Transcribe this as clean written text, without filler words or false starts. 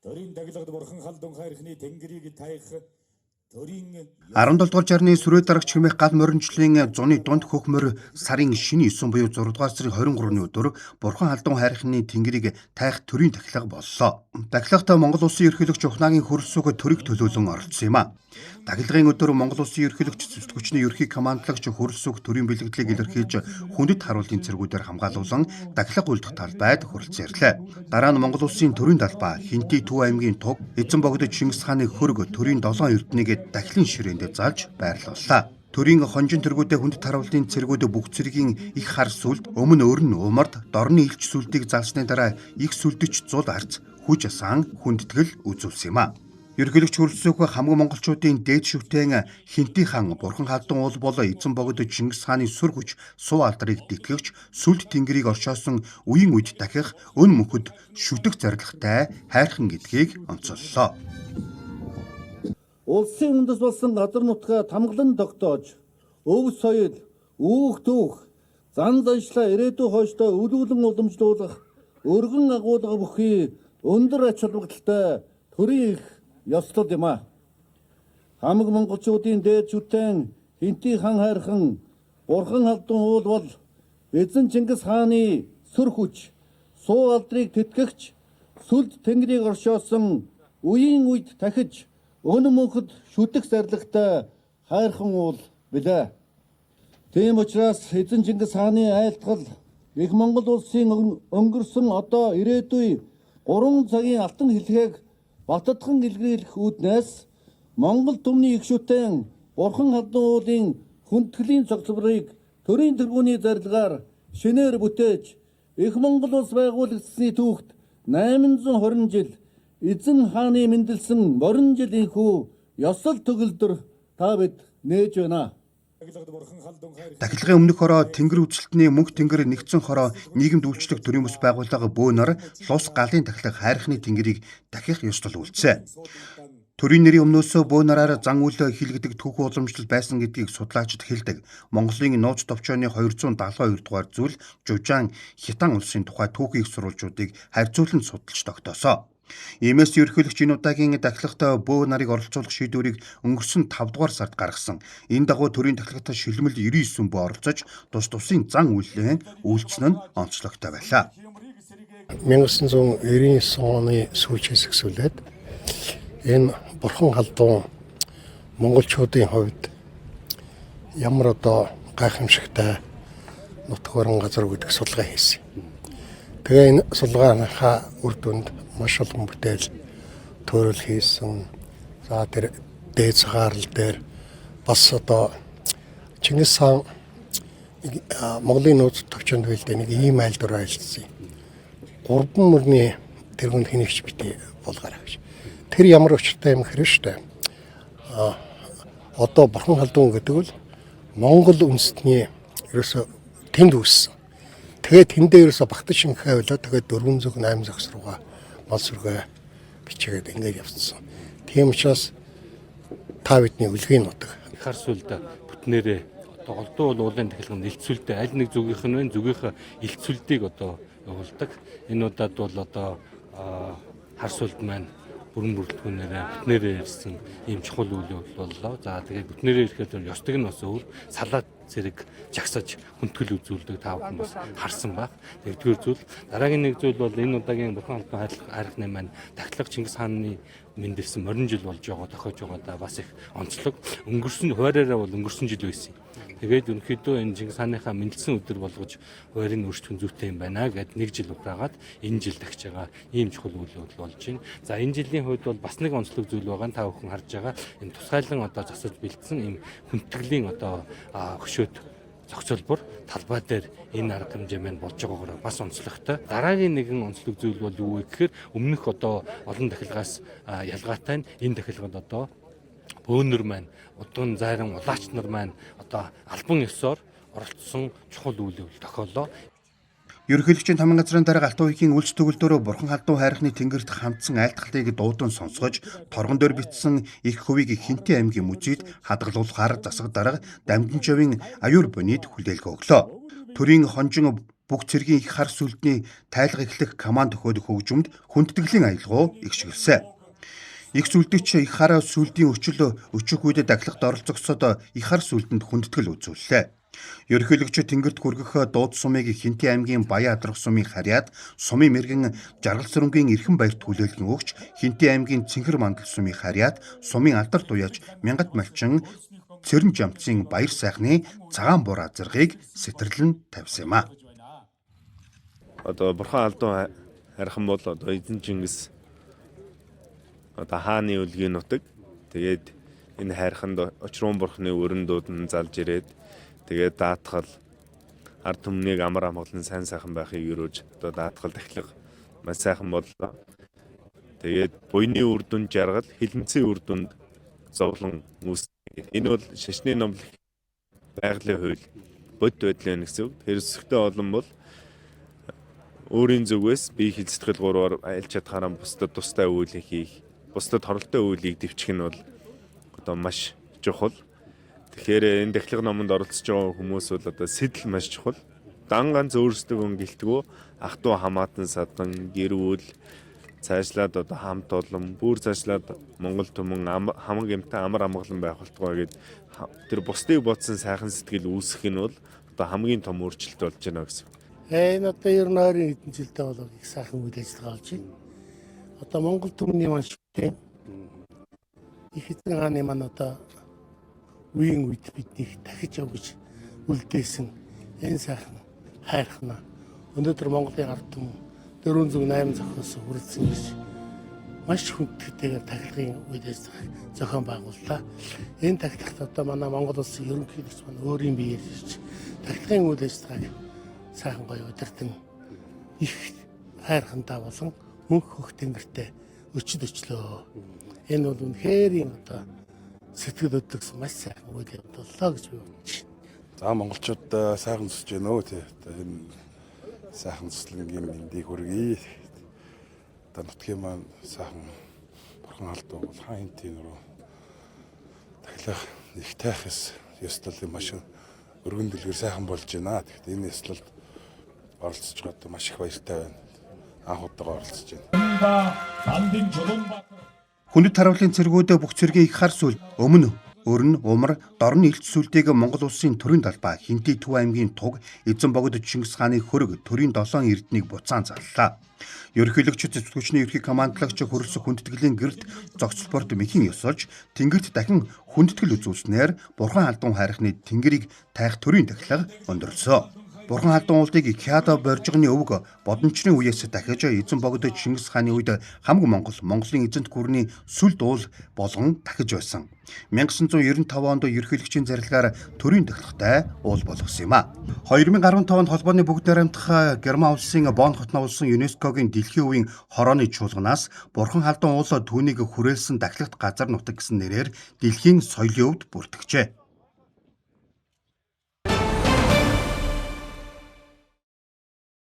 Төрийн таглагд бурхан халдун хайрхны тэнгэрийг таях 17 дугаар жарны сүрээ дарагч хэмээх гал моринчлын зуны дунд хөхмөр сарын шинэ 9 буюу 6 дугаар сарын 23-ны өдөр бурхан халдун хайрхны тэнгэрийг таах төрийн тахилга боллоо. Тахилгад Монгол Улсын ерөнхийлөгч Ухнагийн хөрөлсөг төрийг төлөөлөн оролцсон юм а. Тахилгын өдөр Монгол Улсын ерөнхийлөгч зөвлөлт хүчний ерхий командлагч хөрөлсөг төрийн бэлгэлийг илэрхийлж хүндэт харуултын цэргүүдээр хамгаалуулан тахилга үлдэх талбайд хүрэлцэн ирлээ. Дараа нь Монгол Улсын төрийн талбай Хинти Төв аймгийн туг эзэн богд Чингис хааны хөрөг төрийн 7 эрдэнэгээ дахлын ширээнд залж байрлууллаа. Төрийн хонжин тэргүүдээ хүндэт харуултын цэргүүд бүх цэргийн их хар сүлд өмнө өрн умард дорны илч сүлдийг залсны дараа их сүлдөж зул арц хүж асан хүндэтгэл үзүүлсэн юм а. Ерөнхийлөгч хөрөлсөг хамаг монголчуудын дээд шүтэн Хинти хаан бурхан халдун уул бол эзэн богд Чингис хааны сүр хүч суу алдрыг тэтгэгч сүлд тэнгэрийг оршоосон үеийн үед дахих өн мөхөд шүтэх зорилготой хайрхан гэдгийг онцоллоо. Улсын үндэс болсон газар нутгаа тамгалан тогтоож, өв соёл, үүх түүх, зан заншлаа ирээдүйн хойштоо өлүүлэн уламжлуулах, өргөн агуулга бүхий өндөр ач холбогдолтой төрийн их ёслол юм а. Хамаг монголчуудын дээд шүтэн Хинти хаан хайрхан бурхан халдун уул бол эзэн Чингис хааны сүр хүч, суу алдрыг тэтгэгч, сүлд тэнгэрийг оршоосон үеийн үед дахиж өн мөнхөд шүтэх зорилготой хайрхан уул билээ. Тийм учраас эзэн Чингис хааны айлтгал их Монгол улсын өнгөрсөн одоо ирээдүй 3 цагийн алтан хэлхээг баттадхан илгээх үүднээс Монгол түмний их шүтэн бурхан халдун уулын хүндэтгэлийн цогцлборыг төрийн тэргүүний зарилгаар шинээр бүтээж их Монгол улс байгуулагдсны түүхт 820 жил эзэн хааны мэндэлсэн морин жил инхүү ёсол төгөлдөр та бид нээж байна. Тахилгын өмнөх хороо тэнгэр үзэлтний мөнх тэнгэр нэгдсэн хороо нийгэмд үйлчлэх төрийн бас байгууллага бөөнөр лус галын тахилга хайрхны тэнгэрийг дахих ёслол үлдсэн. Төрийн нэрийн өмнөөсөө бөөнараар зан үйл хийлгдэг түүх уламжлал байсан гэдгийг судлаачид хэлдэг. Монголын нууц товчооны 272 дугаар зүйл Жужаан Хятан улсын тухай түүхийг сурвалжуудыг харьцуулан судалж тогтоосоо. Иймээс ерөнхийлөгч энэ удаагийн тахилгатай бөө нарыг оролцуулах шийдвэрийг өнгөрсөн 5 дугаар сард гаргасан. Энэ дагуу төрийн тахилгатай шилмэл 99 бөө оролцож тусын зан үйлчлэн үйлчлэн нь онцлогтой байлаа. 1999 оны сүүлчээс эхлээд энэ бурхан халдун монголчуудын хувьд ямар одоо гайхамшигтай нутгаар газар гэдэг судалгаа хийсэн. Тэгээ энэ судалгааныхаа үр дүнд маш олон бүтээл төрөл хийсэн. За тэр дээд цагаарлал дээр бас одоо Чингис хаан Монголын нууц товчонд байлдаа нэг ийм айлдвар ажилласан. 3 мөрний тэргүүнд хэнийгч битээ болгоорой гэж. Тэр ямар учиртай юм хэрэг штэ. Одоо бурхан халдун гэдэг бол Монгол үндэстний ерөөсө тэнд үүссэн. Тэгээд тэндээ ерөөсө багтаж шингэхээ болоо тэгээд 408 загс руугаа мал сүргээ бичгээд ингээд явцсан. Тийм учраас та бидний үлгийн нутаг. Хар сүлд бүтнээрээ одоо голдуу бол уулын тахилгын илтсүүлдэ аль нэг зүгийнх нь вэ зүгийнхээ илтсүүлдийг одоо явуулдаг. Энэ удаад бол одоо хар сүлд маань бүрэн бүрэлдэхүүнээрээ бүтнээрээ ирсэн ийм чухал үйл явдал боллоо. За тэгээд бүтнээрээ ирэхэд ёстыг нь бас өөр салаад зэрэг жагсаж хүндэтгэл үзүүлдэг та бүхэн бас харсан баг. Тэгдгээр зүйл дараагийн нэг зүйл бол энэ удаагийн бурхан халдун хайрхны маань тахилга Чингис хааны мэндэлсэн морин жил болж байгаа тохиож байгаадаа бас их онцлог. Өнгөрсөн хуураараа бол өнгөрсөн жил байсан. Тэгээд ерөнхийдөө энэ Чингис хааныхаа мэндэлсэн өдөр болгож хуурийн өөрчлөлт зүйтэй юм байна гэд нэг жил уграагаад энэ жил дахиж байгаа ийм чухал үйл явдал болж байна. За энэ жилийн хувьд бол бас нэг онцлог зүйл байгаа нь та бүхэн харж байгаа энэ тусгайлан одоо засаж бэлдсэн ийм хүндэтгэлийн одоо хөшөөт зохицолбор талбай дээр энэ арга хэмжээ маань болж байгаагаар бас онцлогтой. Дараагийн нэгэн онцлог зүйл бол юу вэ гэхээр өмнөх одоо олон тахилгаас ялгаатай нь энэ тахилгад одоо бөөнөр маань удан зайран улаач нар маань одоо албан ёсоор оролцсон чухал үйл явдал тохиолоо. Ерөнхийлөгчийн таман газрын дарга Алтан үеийн үйлч төгөлдөөрөө бурхан халдун хайрхны тэнгэрт хандсан айлтгалтыг дуудан сонсгож торгон дээр бичсэн их хувийг Хинти аймгийн мужид хадгалуулахаар засаг дарга Дамжинжовын аюур бонид хүлээлгэ өглөө. Төрийн хонжин бүх цэргийн их хар сүлдний тайлга эхлэх команд өгөх хөгжимд хүндэтгэлийн аялгау игшгэлсэн. Их сүлдэгч их хар сүлдийн өчөх үедээ дахилгад оролцогсод их хар сүлдэнд хүндэтгэл үзүүллээ. Ерөнхийлөгч тэнгэрт хүргэх дууд сумыг Хинтээ аймгийн Баян Адрах сумын харьяат, сумын мэргэн Жаргал сүрэнгийн Эрхэн баярт хүлээлгэн өгч, Хинтээ аймгийн Цэнхэр мандал сумын харьяат, сумын алдарт уяач Мянгат малчин Цэрэн жамцын баяр сайхны цагаан бур азаргыг сэтэрлэн тавьсан юм а. Одоо бурхан алдан хархан бол одоо эзэн Чингис одоо хааны үлгийн нутаг. Тэгээд энэ хайрханд очрон бурхны өрн дуудан залж ирээд тэгээд даатгал ард түмнийг амар амгалан сайн сайхан байхыг өрөөж одоо даатгал дахилга маш сайхан боллоо. Тэгээд буйны үр дүнд жаргал, хилэнцгийн үр дүнд зовлон үүсдэг. Энэ бол шашны номлох байгалийн хууль бод байдлын гэсэн үг. Тэр өсөлтөө олон бол өөрийн зүгээс бие хэл сэтгэл гурваар айлж чадхаараа бусдад тустай үйл хийх, бусдад хоролтой үйлийг дэвчих нь бол одоо маш чухал. Тэгэхээр энэ дахилга номонд оролцож байгаа хүмүүс бол одоо сэтэл маш чухал. Дан ганц өөрсдөө гэлтгүү ах トゥ хамаатан садан гэрүүл цаашлаад одоо хамт олон бүр цаашлаад Монгол түмэн хамаг юмтай амар амгалан байх болтугай гэд тэр бусдыг бодсон сайхан сэтгэл үүсэх нь бол одоо хамгийн том өөрчлөлт болж байна гэсэн. Энэ одоо 92 хэдэн жилдээ бол их сайхан үйл ажиллагаа болж байна. Одоо Монгол түмний маш их эзэн хааны маань одоо үеийн үед биднийг дахиж явж үлдээсэн энэ сайхан хайрхна. Өнөөдөр Монголын ард түмэн 408 зохиос хүрэлцэн гэж маш хүндэттэйгээр тахилгын үйл ажиллагаа зохион байгууллаа. Энэ тахилгад одоо манай Монгол улсын ерөнхийлөгч маань өөрийн биеэр ирж тахилгын үйл ажиллагааг сайхан гоё удирдан их хайрхандаа болон мөнх хөх тэнгэртэй өчлөө. Энэ бол үнэхээр одоо сэтгэл хөдлөсөн маш сайхан үйл явдлаа гэж би бодож байна. За монголчууд сайхан зүсэж байна өө тий. Энэ сайхан зүслэнгийн мэндийг хүргэе. Одоо нутгийн маань сайхан бурхан халдуу бол хаан тийм руу тахилах их тайхс ёслол маш өргөн дэлгэр сайхан болж байна. Тэгэхдээ энэ ёслолд оролцож байгаа маш их баяртай байна. Анх удаага оролцож байна. Хүндэт харуулын цэргүүд бүх цэргийн их хар сүл өмнө өрн умар дорн илт сүлдийг Монгол улсын төрийн талбай Хинтээ Төв аймгийн туг эзэн богд Чингис хааны хөрөг төрийн 7 эрднийг буцаан заллаа. Ерөнхийлөгч цэцлэгчний ерхий командлагч хөрөлсөх хүндэтгэлийн гэрд зохицолборт мэхийн ёсолж тэнгэрт дахин хүндэтгэл үзүүлснээр бурхан алдан хайрхны тэнгэрийг тайх төрийн тахилга өндөрлсөн. Бурхан алдан уулдыг Кяда боржгоны өвөг бодончны үеэс дахиж эзэн богд Чингис хааны үед хамаг Монголын эзэнт гүрний сүл дуул болгон дахиж байсан. 1995 онд ерөнхийлөгчийн зарилгаар төрийн тахилгатай уул болгосон юм а. 2015 онд холбооны бүгд найрамдах Герман улсын Бонн хотноо улсын ЮНЕСКОгийн дэлхийн үеийн хорооны чуулганаас Бурхан алдан уул түүнийг хүрээлсэн дахилгат газар нутаг гэсэн нэрээр дэлхийн соёлын өвд бүртгэжээ.